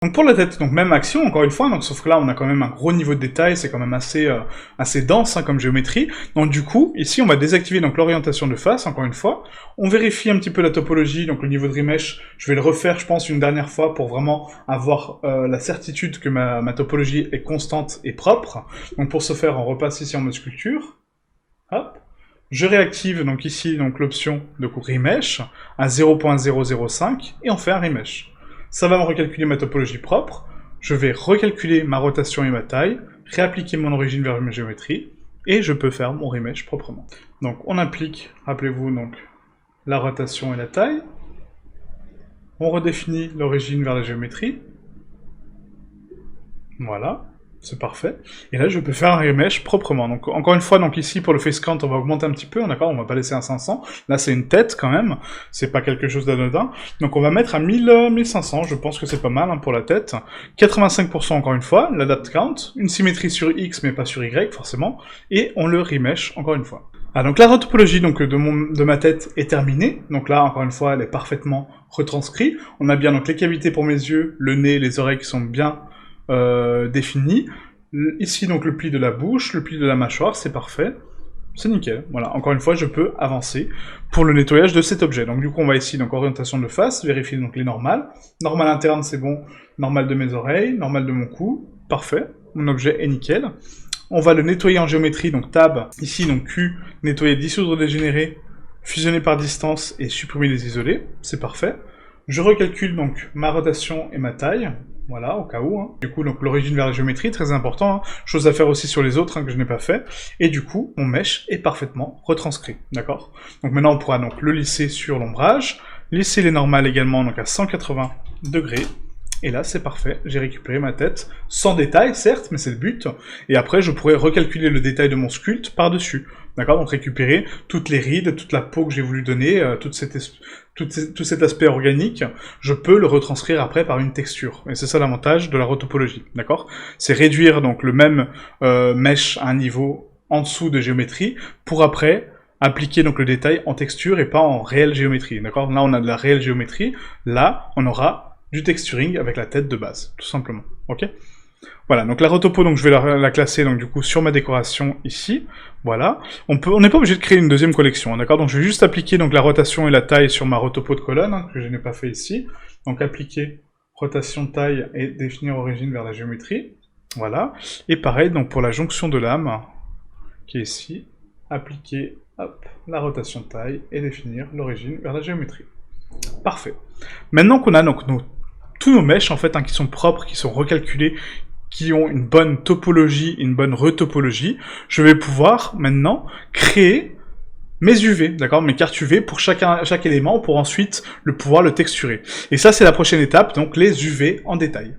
Donc pour la tête, donc même action, encore une fois, donc sauf que là on a quand même un gros niveau de détail, c'est quand même assez dense hein, comme géométrie. Donc du coup, ici on va désactiver donc l'orientation de face, encore une fois. On vérifie un petit peu la topologie, donc le niveau de remesh, je vais le refaire je pense une dernière fois pour vraiment avoir la certitude que ma topologie est constante et propre. Donc pour ce faire, on repasse ici en mode sculpture. Hop. Je réactive donc ici donc l'option de remesh à 0.005 et on fait un remesh. Ça va me recalculer ma topologie propre, je vais recalculer ma rotation et ma taille, réappliquer mon origine vers ma géométrie, et je peux faire mon remesh proprement. Donc on applique, rappelez-vous, donc la rotation et la taille, on redéfinit l'origine vers la géométrie, voilà, c'est parfait. Et là, je peux faire un remesh proprement. Donc, encore une fois, donc ici, pour le face count, on va augmenter un petit peu, d'accord, on va pas laisser un 500. Là, c'est une tête, quand même. C'est pas quelque chose d'anodin. Donc, on va mettre à 1500. Je pense que c'est pas mal, hein, pour la tête. 85% encore une fois, l'adapt count. Une symétrie sur X, mais pas sur Y, forcément. Et on le remesh, encore une fois. Ah, donc la retopologie donc, de ma tête est terminée. Donc là, encore une fois, elle est parfaitement retranscrite. On a bien donc les cavités pour mes yeux, le nez, les oreilles qui sont bien défini. Ici, donc, le pli de la bouche, le pli de la mâchoire, c'est parfait. C'est nickel. Voilà, encore une fois, je peux avancer pour le nettoyage de cet objet. Donc, du coup, on va ici, donc, orientation de face, vérifier donc les normales. Normal interne, c'est bon. Normal de mes oreilles, normal de mon cou. Parfait. Mon objet est nickel. On va le nettoyer en géométrie, donc tab, ici, donc Q, nettoyer, dissoudre, dégénérer, fusionner par distance et supprimer les isolés. C'est parfait. Je recalcule donc ma rotation et ma taille. Voilà, au cas où. Hein. Du coup, donc l'origine vers la géométrie, très important. Hein. Chose à faire aussi sur les autres, hein, que je n'ai pas fait. Et du coup, mon mesh est parfaitement retranscrit. D'accord. Donc maintenant, on pourra donc le lisser sur l'ombrage. Lisser les normales également, donc à 180 degrés. Et là, c'est parfait. J'ai récupéré ma tête. Sans détail, certes, mais c'est le but. Et après, je pourrais recalculer le détail de mon sculpte par-dessus. D'accord. Donc récupérer toutes les rides, toute la peau que j'ai voulu donner, tout cet aspect organique, je peux le retranscrire après par une texture. Et c'est ça l'avantage de la retopologie, d'accord. C'est réduire donc le même mesh à un niveau en dessous de géométrie, pour après appliquer donc le détail en texture et pas en réelle géométrie, d'accord. Là, on a de la réelle géométrie, là, on aura du texturing avec la tête de base, tout simplement, ok. Voilà, donc la rotopo, donc je vais la classer donc du coup sur ma décoration ici. Voilà, on n'est pas obligé de créer une deuxième collection, hein, d'accord. Donc je vais juste appliquer donc la rotation et la taille sur ma rotopo de colonne, hein, que je n'ai pas fait ici. Donc appliquer rotation, taille et définir origine vers la géométrie. Voilà, et pareil donc pour la jonction de lame qui est ici, appliquer hop, la rotation, taille et définir l'origine vers la géométrie. Parfait. Maintenant qu'on a donc tous nos meshs en fait hein, qui sont propres, qui sont recalculés, qui ont une bonne topologie, une bonne retopologie, je vais pouvoir maintenant créer mes UV, d'accord, mes cartes UV pour chaque élément pour ensuite pouvoir le texturer. Et ça c'est la prochaine étape, donc les UV en détail.